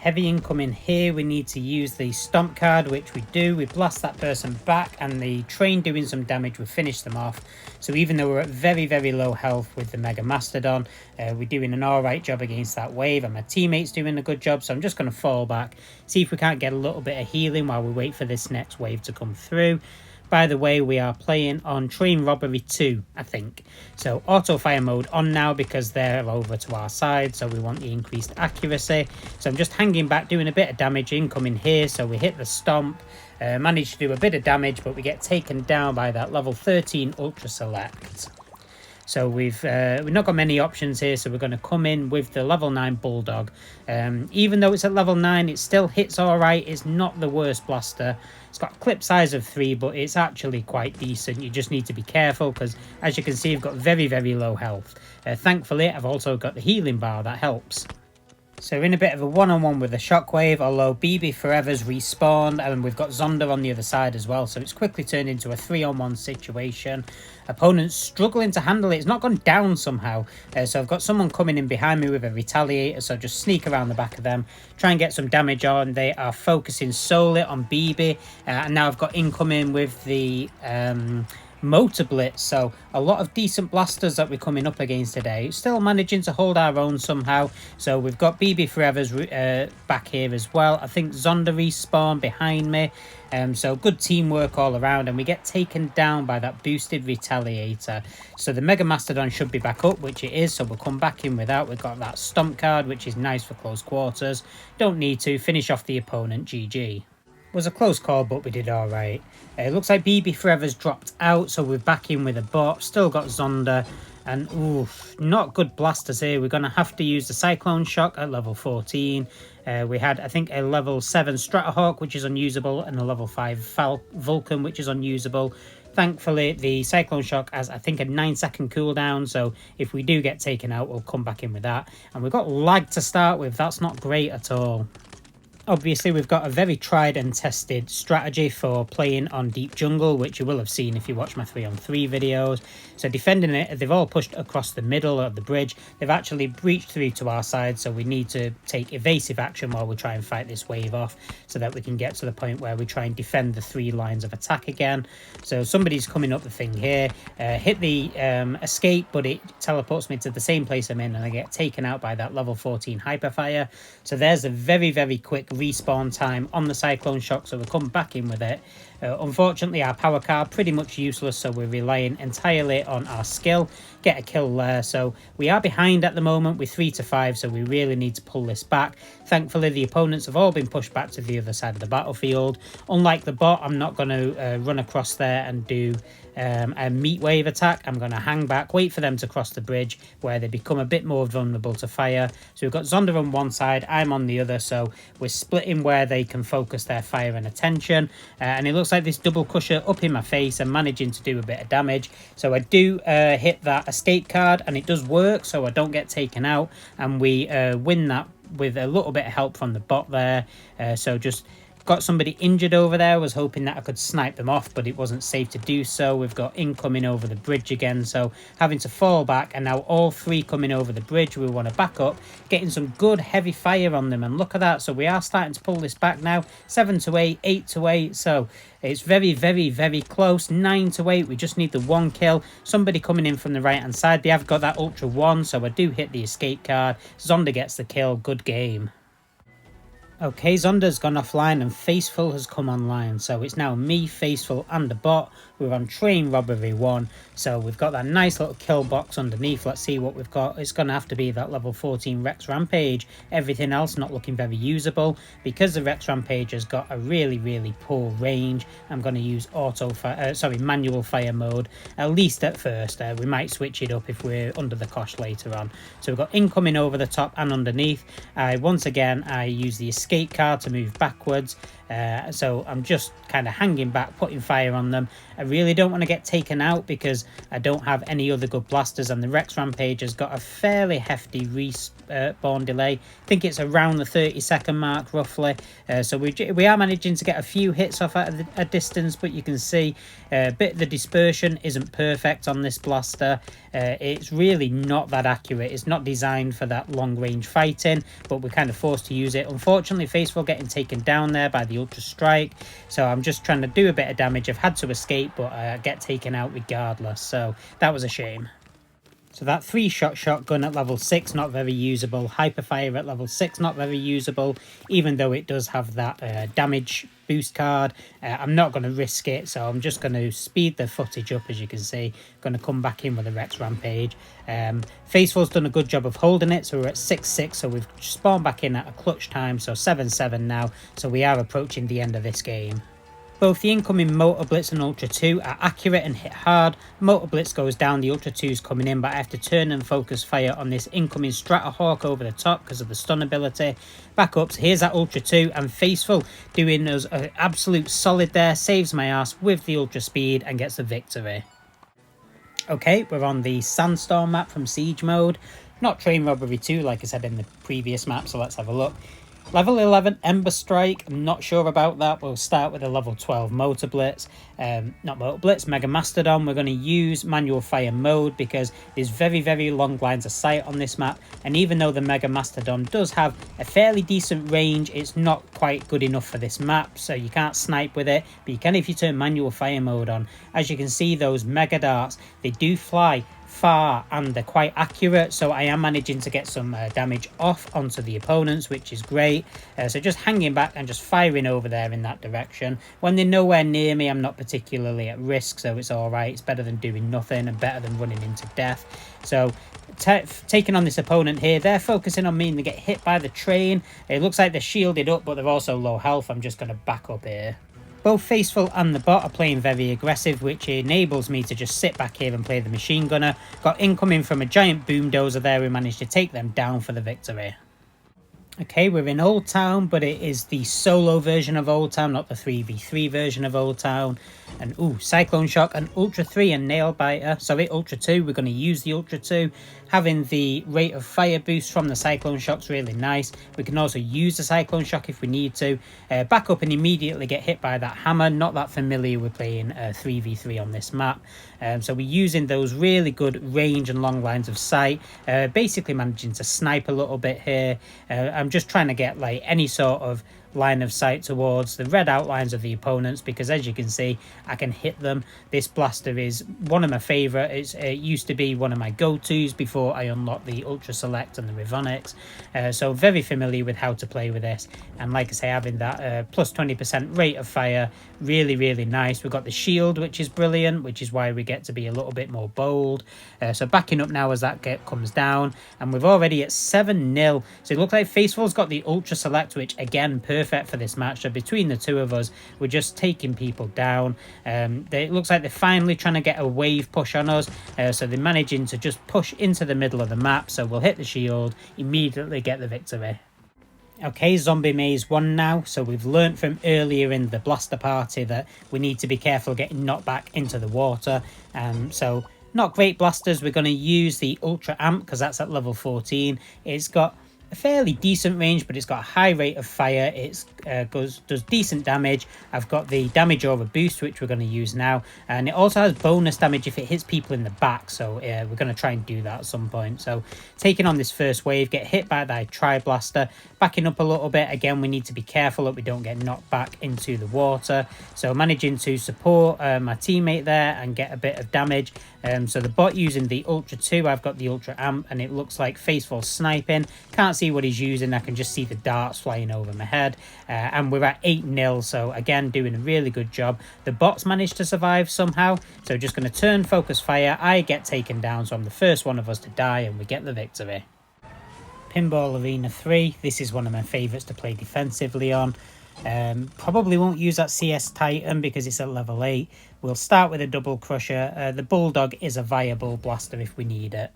heavy incoming here. We need to use the stomp card, which we do. We blast that person back, and the train doing some damage, we finish them off. So even though we're at very, very low health with the Mega Mastodon, we're doing an alright job against that wave, and my teammate's doing a good job. So I'm just going to fall back, see if we can't get a little bit of healing while we wait for this next wave to come through. By the way, we are playing on Train Robbery 2, I think. So auto fire mode on now because they're over to our side. So we want the increased accuracy. So I'm just hanging back, doing a bit of damage incoming here. So we hit the stomp, manage to do a bit of damage, but we get taken down by that level 13 Ultra Select. So we've not got many options here, so we're going to come in with the level 9 Bulldog. Even though it's at level 9, it still hits alright. It's not the worst blaster. It's got a clip size of 3, but it's actually quite decent. You just need to be careful because, as you can see, you've got very, very low health. Thankfully, I've also got the healing bar that helps. So we're in a bit of a one-on-one with the Shockwave, although BB Forever's respawned, and we've got Zonda on the other side as well. So it's quickly turned into a 3-on-1 situation. Opponent's struggling to handle it. It's not gone down somehow. So I've got someone coming in behind me with a Retaliator, so just sneak around the back of them, try and get some damage on. They are focusing solely on BB, and now I've got incoming with the Motor Blitz, so a lot of decent blasters that we're coming up against today. Still managing to hold our own somehow. So we've got BB Forever's back here as well. I think Zonda respawn behind me. So good teamwork all around, and we get taken down by that boosted Retaliator. So the Mega Mastodon should be back up, which it is, so we'll come back in without. We've got that stomp card, which is nice for close quarters. Don't need to finish off the opponent. GG. Was a close call, but we did all right. It looks like BB Forever's dropped out, so we're back in with a bot. Still got Zonda, and oof, not good blasters here. We're going to have to use the Cyclone Shock at level 14. We had, I think, a level 7 Stratahawk, which is unusable, and a level 5 Vulcan, which is unusable. Thankfully, the Cyclone Shock has, I think, a 9-second cooldown, so if we do get taken out, we'll come back in with that. And we've got lag to start with. That's not great at all. Obviously, we've got a very tried and tested strategy for playing on Deep Jungle, which you will have seen if you watch my 3-on-3 videos. So defending it, they've all pushed across the middle of the bridge. They've actually breached through to our side, so we need to take evasive action while we try and fight this wave off so that we can get to the point where we try and defend the 3 lines of attack again. So somebody's coming up the thing here, hit the escape, but it teleports me to the same place I'm in, and I get taken out by that level 14 Hyperfire. So there's a very, very quick respawn time on the Cyclone Shock, so we'll come back in with it. Unfortunately, our power card pretty much useless, so we're relying entirely on our skill. Get a kill there, so we are behind at the moment with 3-5, so we really need to pull this back. Thankfully, the opponents have all been pushed back to the other side of the battlefield. Unlike the bot, I'm not going to run across there and do a meat wave attack. I'm going to hang back, wait for them to cross the bridge where they become a bit more vulnerable to fire. So we've got Zonda on one side, I'm on the other, so we're splitting where they can focus their fire and attention. And it looks like this double crusher up in my face and managing to do a bit of damage. So I do hit that escape card, and it does work, so I don't get taken out, and we win that with a little bit of help from the bot there. So just got somebody injured over there. Was hoping that I could snipe them off, but it wasn't safe to do so. We've got incoming over the bridge again, so having to fall back, and now all 3 coming over the bridge. We want to back up, getting some good heavy fire on them, and look at that. So we are starting to pull this back now. 7-8, 8-8, so it's very, very, very close. 9-8, we just need the 1 kill. Somebody coming in from the right hand side. They have got that Ultra 1, so I do hit the escape card. Zonda gets the kill. Good game. Okay, Zonda's gone offline and Faceful has come online, so it's now me, Faceful and the bot. We're on Train Robbery 1, so we've got that nice little kill box underneath. Let's see what we've got. It's going to have to be that level 14 Rex Rampage. Everything else not looking very usable. Because the Rex Rampage has got a really, really poor range, I'm going to use manual fire mode, at least at first. We might switch it up if we're under the cosh later on. So we've got incoming over the top and underneath. Once again, I use the escape card to move backwards. So I'm just kind of hanging back, putting fire on them. I really don't want to get taken out because I don't have any other good blasters, and the Rex Rampage has got a fairly hefty respawn delay. I think it's around the 30-second mark roughly. So we are managing to get a few hits off at a distance, but you can see the dispersion isn't perfect on this blaster. It's really not that accurate. It's not designed for that long range fighting, but we're kind of forced to use it. Unfortunately, Faithful getting taken down there by the Ultra Strike, so I'm just trying to do a bit of damage. I've had to escape, but I get taken out regardless, so that was a shame. So that 3-shot shotgun at level 6, not very usable. Hyperfire at level 6, not very usable, even though it does have that damage boost card. I'm not going to risk it, so I'm just going to speed the footage up, as you can see. Going to come back in with a Rex Rampage. Faithful's done a good job of holding it, so we're at 6-6, so we've spawned back in at a clutch time, so 7-7 now, so we are approaching the end of this game. Both the incoming Motor Blitz and Ultra 2 are accurate and hit hard. Motor Blitz goes down, the Ultra 2 is coming in, but I have to turn and focus fire on this incoming Stratahawk over the top because of the stun ability. Back up, so here's that Ultra 2, and Faithful doing us an absolute solid there, saves my ass with the Ultra Speed and gets the victory. Okay, we're on the Sandstorm map from Siege mode. Not Train Robbery 2 like I said in the previous map, so let's have a look. Level 11 Ember Strike, I'm not sure about that. We'll start with a level 12 Motor Blitz. Not Motor Blitz, Mega Mastodon. We're going to use manual fire mode because there's very, very long lines of sight on this map. And even though the Mega Mastodon does have a fairly decent range, it's not quite good enough for this map. So you can't snipe with it, but you can if you turn manual fire mode on. As you can see, those Mega Darts, they do fly far and they're quite accurate, so I am managing to get some damage off onto the opponents, which is great. So just hanging back and just firing over there in that direction. When they're nowhere near me, I'm not particularly at risk, so it's all right. It's better than doing nothing and better than running into death. So taking on this opponent here, they're focusing on me and they get hit by the train. It looks like they're shielded up, but they're also low health. I'm just going to back up here. Both Faithful and the bot are playing very aggressive, which enables me to just sit back here and play the machine gunner. Got incoming from a giant boomdozer there, we managed to take them down for the victory. Okay, we're in Old Town, but it is the solo version of Old Town, not the 3v3 version of Old Town. And ooh, Cyclone Shock and Ultra 3 and Nail Biter. Sorry, Ultra 2, we're going to use the Ultra 2. Having the rate of fire boost from the Cyclone Shock's really nice. We can also use the Cyclone Shock if we need to. Back up and immediately get hit by that hammer. Not that familiar with playing 3v3 on this map. So we're using those really good range and long lines of sight. Basically managing to snipe a little bit here. I'm just trying to get like any sort of line of sight towards the red outlines of the opponents, because as you can see, I can hit them. This blaster is one of my favourite. It used to be one of my go-tos before I unlocked the Ultra Select and the Rivonics. So very familiar with how to play with this, and like I say, having that plus 20% rate of fire, really, really nice. We've got the shield, which is brilliant, which is why we get to be a little bit more bold. So backing up now as that comes down, and we're already at 7-0. So it looks like Faithful's got the Ultra Select, which again, perfect for this match. So between the two of us, we're just taking people down. It looks like they're finally trying to get a wave push on us, so they're managing to just push into the middle of the map. So we'll hit the shield, immediately get the victory. Okay, Zombie Maze 1 now. So we've learnt from earlier in the blaster party that we need to be careful getting knocked back into the water. So not great blasters. We're going to use the Ultra Amp because that's at level 14. It's got a fairly decent range, but it's got a high rate of fire. It does decent damage. I've got the damage over boost, which we're going to use now, and it also has bonus damage if it hits people in the back, so we're going to try and do that at some point. So taking on this first wave, get hit by that Tri-Blaster, backing up a little bit. Again, we need to be careful that we don't get knocked back into the water, so managing to support my teammate there and get a bit of damage. So the bot using the Ultra 2, I've got the Ultra Amp, and it looks like Faithful sniping. Can't see what he's using. I can just see the darts flying over my head, and we're at 8-0. So again, doing a really good job. The bots managed to survive somehow, so just going to turn focus fire. I get taken down, so I'm the first one of us to die, and we get the victory. Pinball Arena 3, this is one of my favourites to play defensively on. Probably won't use that CS Titan because it's at level 8. We'll start with a double crusher. The Bulldog is a viable blaster if we need it.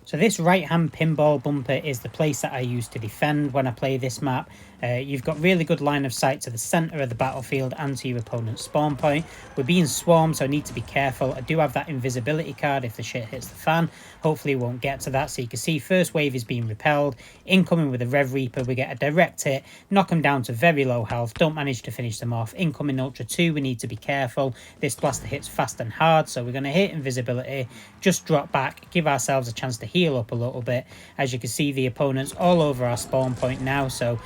So this right-hand pinball bumper is the place that I use to defend when I play this map. You've got really good line of sight to the centre of the battlefield and to your opponent's spawn point. We're being swarmed, so I need to be careful. I do have that invisibility card if the shit hits the fan. Hopefully it won't get to that. So you can see first wave is being repelled. Incoming with a Rev Reaper, we get a direct hit, knock them down to very low health, don't manage to finish them off. Incoming Ultra 2, we need to be careful. This blaster hits fast and hard, so we're going to hit invisibility, just drop back, give ourselves a chance to heal up a little bit. As you can see, the opponent's all over our spawn point now, so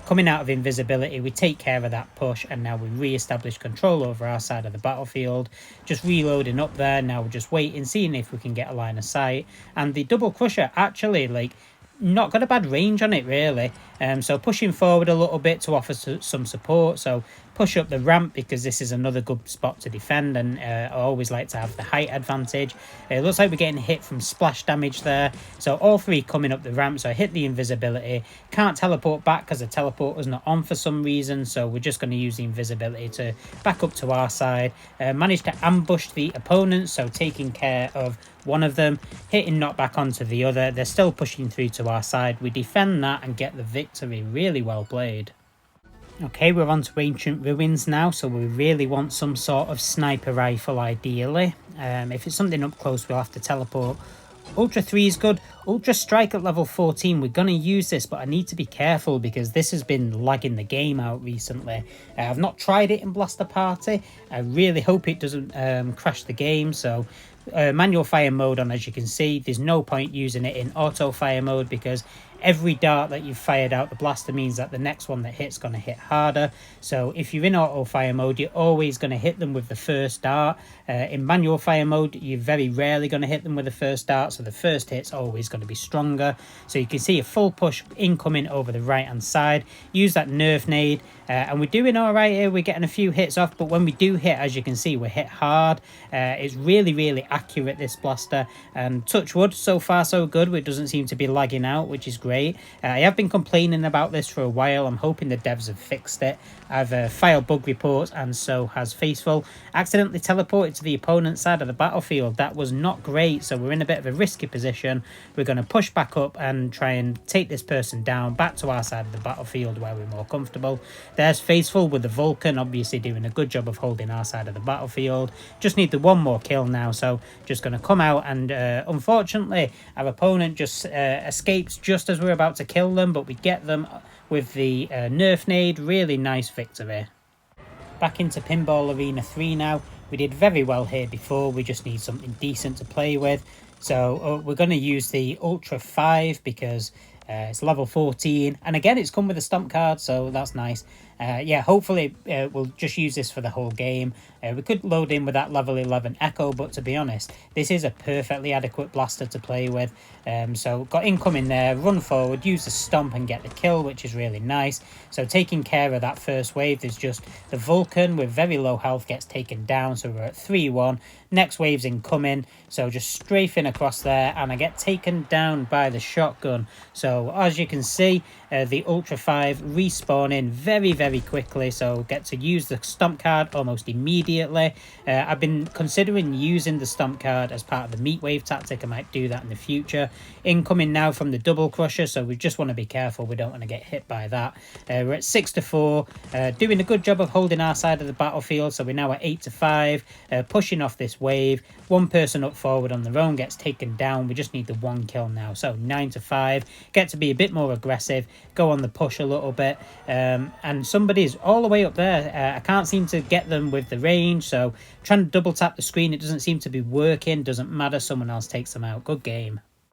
coming out of invisibility, we take care of that push, and now we re-establish control over our side of the battlefield. Just reloading up there, now we're just waiting, seeing if we can get a line of sight. And the double crusher actually, like, not got a bad range on it really, so pushing forward a little bit to offer some support. So push up the ramp because this is another good spot to defend, and I always like to have the height advantage. It looks like we're getting hit from splash damage there, so all three coming up the ramp. So I hit the invisibility, can't teleport back because the teleport was not on for some reason, so we're just going to use the invisibility to back up to our side. Managed to ambush the opponents, so taking care of one of them, hitting knockback onto the other. They're still pushing through to our side. We defend that and get the victory. Really well played. Okay, we're on to Ancient Ruins now, so we really want some sort of sniper rifle ideally. If it's something up close, we'll have to teleport. Ultra 3 is good. Ultra Strike at level 14, we're going to use this, but I need to be careful because this has been lagging the game out recently. I've not tried it in Blaster Party. I really hope it doesn't crash the game, so manual fire mode on, as you can see. There's no point using it in auto fire mode because every dart that you've fired out the blaster means that the next one that hits going to hit harder. So if you're in auto fire mode, you're always going to hit them with the first dart. In manual fire mode, you're very rarely going to hit them with the first dart, so the first hit's always going to be stronger. So you can see a full push incoming over the right hand side. Use that Nerf nade, and we're doing all right here. We're getting a few hits off, but when we do hit, as you can see, we're hit hard. It's really accurate, this blaster, and touch wood, so far so good. It doesn't seem to be lagging out, which is great. I have been complaining about this for a while. I'm hoping the devs have fixed it. I've filed bug reports, and so has Faithful. Accidentally teleported to the opponent's side of the battlefield. That was not great, so we're in a bit of a risky position. We're going to push back up and try and take this person down back to our side of the battlefield where we're more comfortable. There's Faithful with the Vulcan, obviously doing a good job of holding our side of the battlefield. Just need the one more kill now, so just going to come out, and unfortunately our opponent just escapes just as we're about to kill them, but we get them with the Nerf nade. Really nice victory. Back into Pinball Arena 3 now. We did very well here before. We just need something decent to play with. So we're going to use the Ultra 5 because it's level 14. And again, it's come with a stomp card, so that's nice. Yeah, hopefully we'll just use this for the whole game. We could load in with that level 11 Echo, but to be honest, this is a perfectly adequate blaster to play with. So got incoming there, run forward, use the stomp and get the kill, which is really nice. So taking care of that first wave, there's just the Vulcan with very low health gets taken down, so we're at 3-1. Next wave's incoming, so just strafing across there, and I get taken down by the shotgun. So as you can see, the Ultra 5 respawning very quickly, so get to use the stomp card almost immediately. I've been considering using the stomp card as part of the meat wave tactic. I might do that in the future. Incoming now from the double crusher, so we just want to be careful. We don't want to get hit by that. We're at 6-4, doing a good job of holding our side of the battlefield, so we're now at 8-5, pushing off this wave. One person up forward on their own gets taken down. We just need the one kill now, so 9-5. Get to be a bit more aggressive, go on the push a little bit, and somebody's all the way up there. I can't seem to get them with the range, so trying to double tap the screen, it doesn't seem to be working. Doesn't matter, someone else takes them out. Good game.